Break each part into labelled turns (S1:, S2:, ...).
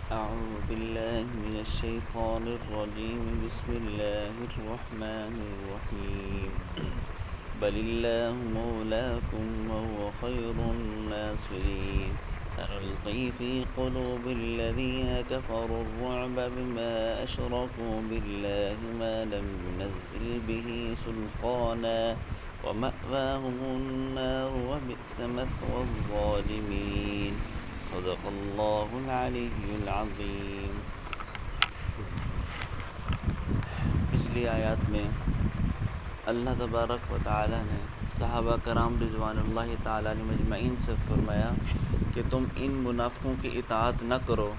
S1: أعوذ بالله من الشيطان الرجيم بسم الله الرحمن الرحيم بل الله مولاكم وهو خير الناصرين سنلقي في قلوب الذين كفروا الرعب بما أشركوا بالله ما لم ينزل به سلطانا ومأواهم النار وبئس مثوى الظالمين صدق اللہ العلی العظیم۔ پچھلی آیات میں اللہ تبارک و تعالی نے صحابہ کرام رضوان اللہ تعالی علیہم مجمعین سے فرمایا کہ تم ان منافقوں کی اطاعت نہ کرو،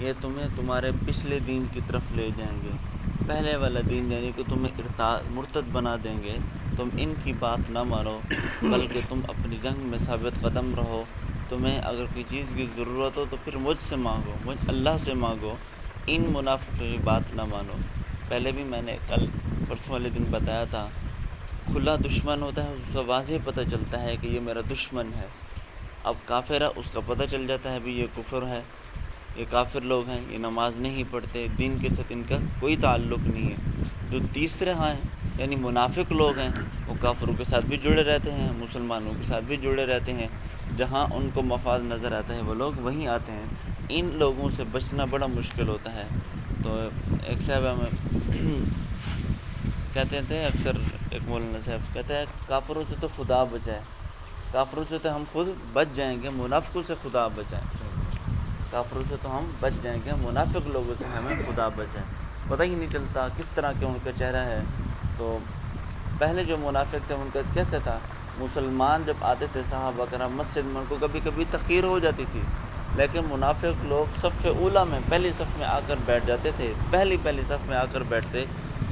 S1: یہ تمہیں تمہارے پچھلے دین کی طرف لے جائیں گے، پہلے والا دین یعنی کہ تمہیں مرتد بنا دیں گے۔ تم ان کی بات نہ مانو بلکہ تم اپنی جنگ میں ثابت قدم رہو۔ تمہیں اگر کوئی چیز کی ضرورت ہو تو پھر مجھ سے مانگو، مجھ اللہ سے مانگو، ان منافقوں کی بات نہ مانو۔ پہلے بھی میں نے کل پرسوں والے دن بتایا تھا، کھلا دشمن ہوتا ہے اس کا واضح پتہ چلتا ہے کہ یہ میرا دشمن ہے۔ اب کافر ہے اس کا پتہ چل جاتا ہے بھی یہ کفر ہے، یہ کافر لوگ ہیں، یہ نماز نہیں پڑھتے، دین کے ساتھ ان کا کوئی تعلق نہیں ہے۔ جو تیسرے ہیں یعنی منافق لوگ ہیں، وہ کافروں کے ساتھ بھی جڑے رہتے ہیں، مسلمانوں کے ساتھ بھی جڑے رہتے ہیں، جہاں ان کو مفاد نظر آتا ہے وہ لوگ وہیں آتے ہیں۔ ان لوگوں سے بچنا بڑا مشکل ہوتا ہے۔ تو ایک صاحب ہمیں کہتے تھے اکثر، ایک مولانا صاحب کہتے ہیں کافروں سے تو خدا بچائے، کافروں سے تو ہم خود بچ جائیں گے، منافقوں سے خدا بچائے۔ کافروں سے تو ہم بچ جائیں گے، منافق لوگوں سے ہمیں خدا بچائے۔ پتہ ہی نہیں چلتا کس طرح کے ان کا چہرہ ہے۔ تو پہلے جو منافق تھے ان کا کیسے تھا، مسلمان جب آتے تھے صحابہ کرام مسجد میں ان کو کبھی کبھی تاخیر ہو جاتی تھی، لیکن منافق لوگ صف اولیٰ میں پہلی صف میں آ کر بیٹھ جاتے تھے، پہلی صف میں آ کر بیٹھتے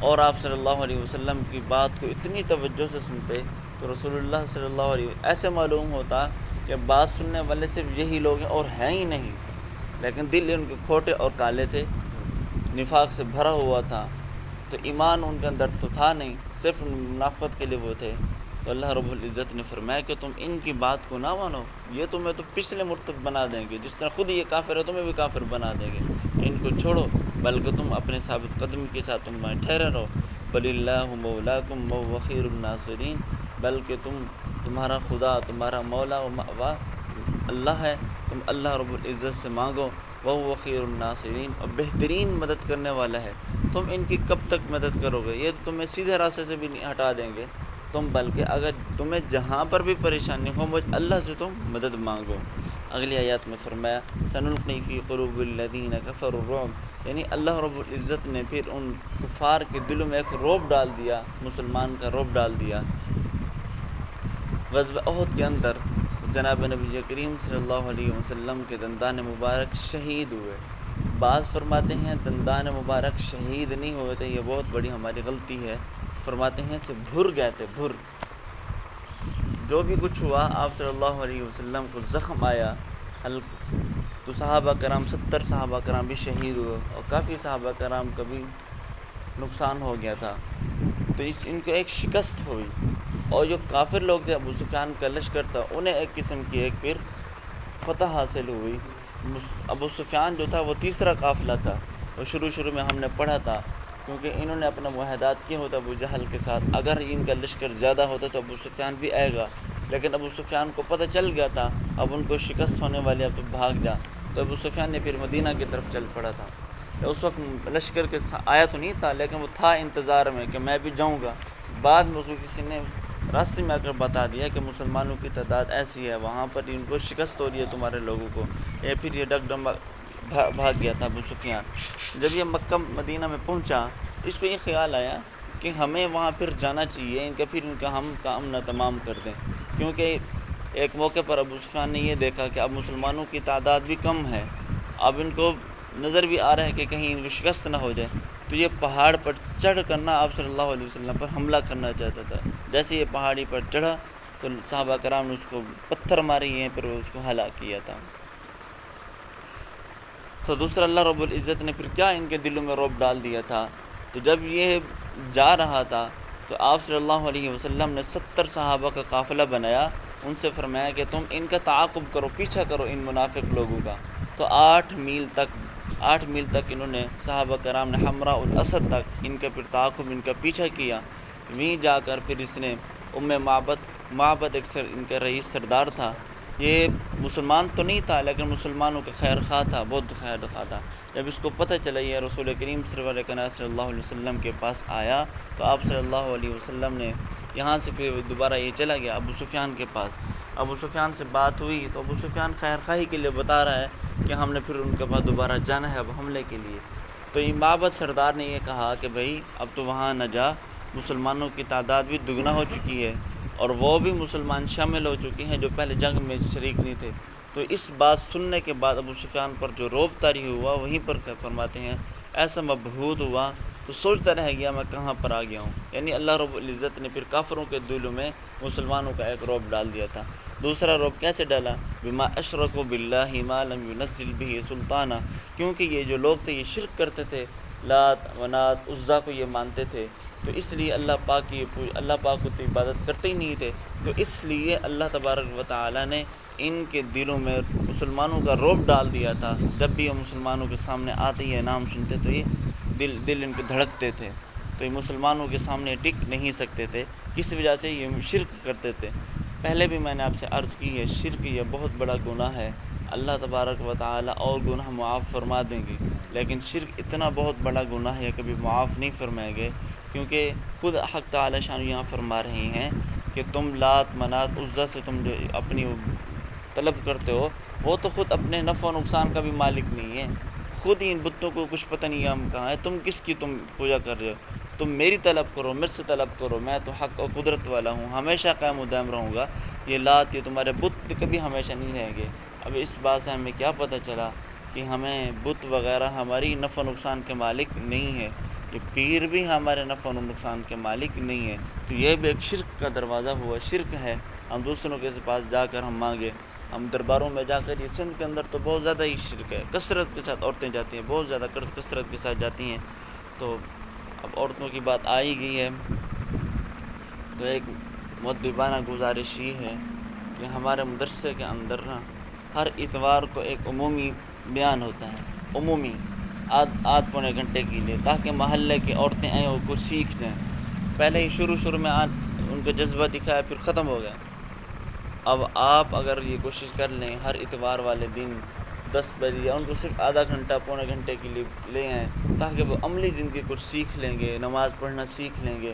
S1: اور آپ صلی اللہ علیہ وسلم کی بات کو اتنی توجہ سے سنتے تو رسول اللہ صلی اللہ علیہ وسلم ایسے معلوم ہوتا کہ بات سننے والے صرف یہی لوگ ہیں اور ہیں ہی نہیں، لیکن دل ان کے کھوٹے اور کالے تھے، نفاق سے بھرا ہوا تھا، تو ایمان ان کے اندر تو تھا نہیں، صرف منافقت کے لیے وہ تھے۔ تو اللہ رب العزت نے فرمایا کہ تم ان کی بات کو نہ مانو، یہ تمہیں تو پچھلے مرتد بنا دیں گے، جس طرح خود یہ کافر ہے تمہیں بھی کافر بنا دیں گے، ان کو چھوڑو بلکہ تم اپنے ثابت قدمی کے ساتھ تم ٹھہرے رہو۔ بل اللہ مولاکم وهو خیر الناصرین، بلکہ تمہارا خدا، تمہارا مولا و مأوا اللہ ہے، تم اللہ رب العزت سے مانگو، وهو خیر الناصرین، اور بہترین مدد کرنے والا ہے۔ تم ان کی کب تک مدد کرو گے، یہ تمہیں سیدھے راستے سے بھی نہیں ہٹا دیں گے، تم بلکہ اگر تمہیں جہاں پر بھی پریشانی ہو مجھ اللہ سے تم مدد مانگو۔ اگلی آیات میں فرمایا سنلقی فی قلوب الذین کفروا الرعب، یعنی اللہ رب العزت نے پھر ان کفار کے دلوں میں ایک رعب ڈال دیا، مسلمان کا رعب ڈال دیا۔ غزوہ احد کے اندر جناب نبی کریم صلی اللہ علیہ وسلم کے دندان مبارک شہید ہوئے۔ بعض فرماتے ہیں دندان مبارک شہید نہیں ہوئے تھے، یہ بہت بڑی ہماری غلطی ہے، فرماتے ہیں سے بھر گئے تھے، بھر۔ جو بھی کچھ ہوا آپ صلی اللہ علیہ وسلم کو زخم آیا، تو صحابہ کرام 70 صحابہ کرام بھی شہید ہوئے اور کافی صحابہ کرام کا بھی نقصان ہو گیا تھا۔ تو ان کو ایک شکست ہوئی، اور جو کافر لوگ تھے ابو سفیان کا لشکر تھا انہیں ایک قسم کی ایک پھر فتح حاصل ہوئی۔ ابو سفیان جو تھا وہ تیسرا قافلہ تھا، اور شروع میں ہم نے پڑھا تھا، کیونکہ انہوں نے اپنا معاہدات کیا ہوتا ابو جہل کے ساتھ، اگر ان کا لشکر زیادہ ہوتا تو ابو سفیان بھی آئے گا، لیکن ابو سفیان کو پتہ چل گیا تھا اب ان کو شکست ہونے والی، اب تو بھاگ جا، تو ابو سفیان نے پھر مدینہ کی طرف چل پڑا تھا۔ اس وقت لشکر کے آیا تو نہیں تھا، لیکن وہ تھا انتظار میں کہ میں بھی جاؤں گا۔ بعد میں اس کو کسی نے راستے میں آ کر بتا دیا کہ مسلمانوں کی تعداد ایسی ہے، وہاں پر ان کو شکست ہو رہی ہے تمہارے لوگوں کو، یہ پھر یہ ڈگ ڈم بھاگ گیا تھا ابو سفیان۔ جب یہ مکہ مدینہ میں پہنچا اس پہ یہ خیال آیا کہ ہمیں وہاں پھر جانا چاہیے، ہم کام نہ تمام کر دیں، کیونکہ ایک موقع پر ابو سفیان نے یہ دیکھا کہ اب مسلمانوں کی تعداد بھی کم ہے، اب ان کو نظر بھی آ رہا ہے کہ کہیں ان کو شکست نہ ہو جائے، تو یہ پہاڑ پر چڑھ کرنا آپ صلی اللہ علیہ وسلم پر حملہ کرنا چاہتا تھا۔ جیسے یہ پہاڑی پر چڑھا تو صحابہ کرام نے اس کو پتھر مارے ہیں، پھر اس کو ہلاک کیا تھا۔ تو دوسرا اللہ رب العزت نے پھر کیا ان کے دلوں میں رعب ڈال دیا تھا، تو جب یہ جا رہا تھا تو آپ صلی اللہ علیہ وسلم نے 70 صحابہ کا قافلہ بنایا، ان سے فرمایا کہ تم ان کا تعاقب کرو، پیچھا کرو ان منافق لوگوں کا۔ تو 8 میل تک 8 میل تک انہوں نے صحابہ کرام نے حمراء الاسد تک ان کا پھر تعاقب ان کا پیچھا کیا، وہیں جا کر پھر اس نے معبد ایک ان کا رئیس سردار تھا، یہ مسلمان تو نہیں تھا لیکن مسلمانوں کا خیر خواہ تھا، بہت خیر خواہ تھا۔ جب اس کو پتہ چلا یہ رسول کریم صلی اللہ علیہ وسلم کے پاس آیا تو آپ صلی اللہ علیہ وسلم نے یہاں سے پھر دوبارہ یہ چلا گیا ابو سفیان کے پاس۔ ابو سفیان سے بات ہوئی تو ابو سفیان خیر خواہی کے لیے بتا رہا ہے کہ ہم نے پھر ان کے پاس دوبارہ جانا ہے اب حملے کے لیے۔ تو یہ معبد سردار نے یہ کہا کہ بھائی اب تو وہاں نہ جا، مسلمانوں کی تعداد بھی دگنا ہو چکی ہے اور وہ بھی مسلمان شامل ہو چکے ہیں جو پہلے جنگ میں شریک نہیں تھے۔ تو اس بات سننے کے بعد ابو سفیان پر جو روب طاری ہوا، وہیں پر فرماتے ہیں ایسا مبہوت ہوا تو سوچتا رہ گیا میں کہاں پر آ گیا ہوں۔ یعنی اللہ رب العزت نے پھر کافروں کے دلوں میں مسلمانوں کا ایک روب ڈال دیا تھا۔ دوسرا روب کیسے ڈالا؟ بما اشرکوا باللہ ما لم ینزل بہ سلطانہ، کیونکہ یہ جو لوگ تھے یہ شرک کرتے تھے، لات منات عزا کو یہ مانتے تھے، تو اس لیے اللہ پاک کو تو عبادت کرتے ہی نہیں تھے، تو اس لیے اللہ تبارک و تعالی نے ان کے دلوں میں مسلمانوں کا روب ڈال دیا تھا۔ جب بھی وہ مسلمانوں کے سامنے آتے یہ نام سنتے تو یہ دل ان کے دھڑکتے تھے، تو یہ مسلمانوں کے سامنے ٹک نہیں سکتے تھے، کس وجہ سے یہ شرک کرتے تھے۔ پہلے بھی میں نے آپ سے عرض کی ہے شرک یہ بہت بڑا گناہ ہے، اللہ تبارک و تعالی اور گناہ معاف فرما دیں گے، لیکن شرک اتنا بہت بڑا گناہ ہے کبھی معاف نہیں فرمائے گے، کیونکہ خود حق تعالی شان یہاں فرما رہے ہیں کہ تم لات منات عزا سے تم جو اپنی طلب کرتے ہو وہ تو خود اپنے نفع و نقصان کا بھی مالک نہیں ہے، خود ہی ان بتوں کو کچھ پتہ نہیں ہم کہاں ہے، تم کس کی تم پوجا کر رہے ہو؟ تم میری طلب کرو، مجھ سے طلب کرو، میں تو حق و قدرت والا ہوں، ہمیشہ قائم و دائم رہوں گا۔ یہ لات یہ تمہارے بت کبھی ہمیشہ نہیں رہیں گے۔ اب اس بات سے ہمیں کیا پتہ چلا کہ ہمیں بت وغیرہ ہماری نفع و نقصان کے مالک نہیں ہے، یہ پیر بھی ہمارے نفع و نقصان کے مالک نہیں ہے، تو یہ بھی ایک شرک کا دروازہ ہوا، شرک ہے۔ ہم دوسروں کے پاس جا کر ہم مانگے، ہم درباروں میں جا کر، یہ سندھ کے اندر تو بہت زیادہ ہی شرک ہے، کثرت کے ساتھ عورتیں جاتی ہیں، بہت زیادہ کثرت کے ساتھ جاتی ہیں۔ تو اب عورتوں کی بات آ ہی گئی ہے تو ایک مؤدبانہ گزارش یہ ہے کہ ہمارے مدرسے کے اندر نا ہر اتوار کو ایک عمومی بیان ہوتا ہے، عمومی آدھ پونے گھنٹے کے لیے، تاکہ محلے کی عورتیں آئیں اور کچھ سیکھ جائیں۔ پہلے ہی شروع میں ان کا جذبہ دکھایا پھر ختم ہو گیا۔ اب آپ اگر یہ کوشش کر لیں ہر اتوار والے دن 10 بجے یا ان کو صرف آدھا گھنٹہ پونے گھنٹے کے لیے لے آئیں تاکہ وہ عملی زندگی کچھ سیکھ لیں گے، نماز پڑھنا سیکھ لیں گے۔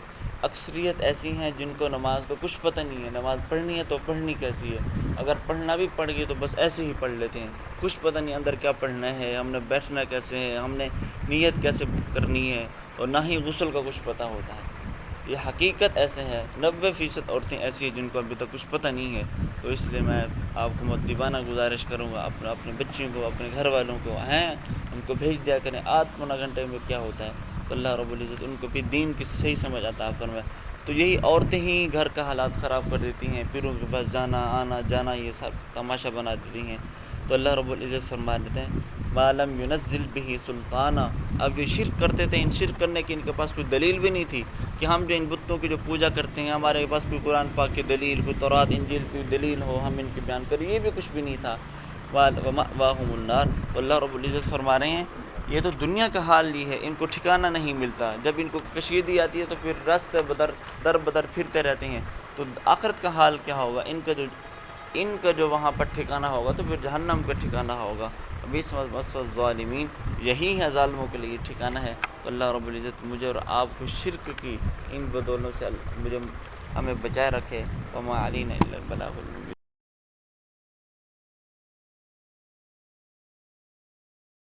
S1: اکثریت ایسی ہیں جن کو نماز کا کچھ پتہ نہیں ہے، نماز پڑھنی ہے تو پڑھنی کیسی ہے، اگر پڑھنا بھی پڑ گئی تو بس ایسے ہی پڑھ لیتے ہیں، کچھ پتہ نہیں اندر کیا پڑھنا ہے، ہم نے بیٹھنا کیسے ہے، ہم نے نیت کیسے کرنی ہے، اور نہ ہی غسل کا کچھ پتہ ہوتا ہے۔ یہ حقیقت ایسے ہے، 90% عورتیں ایسی ہیں جن کو ابھی تک کچھ پتہ نہیں ہے۔ تو اس لیے میں آپ کو مؤدبانہ گزارش کروں گا، اپنے بچوں کو، اپنے گھر والوں کو ہیں ان کو بھیج دیا کریں، آدھ پونا گھنٹے میں کیا ہوتا ہے، تو اللہ رب العزت ان کو بھی دین کی صحیح سمجھ عطا فرمائے۔ تو یہی عورتیں ہی گھر کا حالات خراب کر دیتی ہیں، پیروں کے پاس جانا آنا جانا یہ سب تماشا بنا دیتی ہیں۔ تو اللہ رب العزت فرما دیتے ہیں ما لم ینزل بہ سلطانہ۔ اب یہ شرک کرتے تھے، ان شرک کرنے کی ان کے پاس کوئی دلیل بھی نہیں تھی کہ ہم جو ان بتوں کی جو پوجا کرتے ہیں ہمارے پاس کوئی قرآن پاک کی دلیل، کوئی تورات انجیل کی دلیل ہو ہم ان کی بیان کریں، یہ بھی کچھ بھی نہیں تھا۔ وَمَأْوَاهُمُ النَّارُ۔ تو اللہ رب العزت فرما رہے ہیں یہ تو دنیا کا حال یہ ہے، ان کو ٹھکانہ نہیں ملتا، جب ان کو کشیدگی آتی ہے تو پھر راستے در بدر پھرتے رہتے ہیں، تو آخرت کا حال کیا ہوگا، ان کا جو وہاں پر ٹھکانہ ہوگا تو پھر جہنم کا ٹھکانہ ہوگا۔ بئس مثوى الظالمین، یہی ہے ظالموں کے لیے ٹھکانہ ہے۔ تو اللہ رب العزت مجھے اور آپ کو شرک کی ان بدولوں سے ہمیں بچائے رکھے۔ وما علینا الا البلاغ المبین۔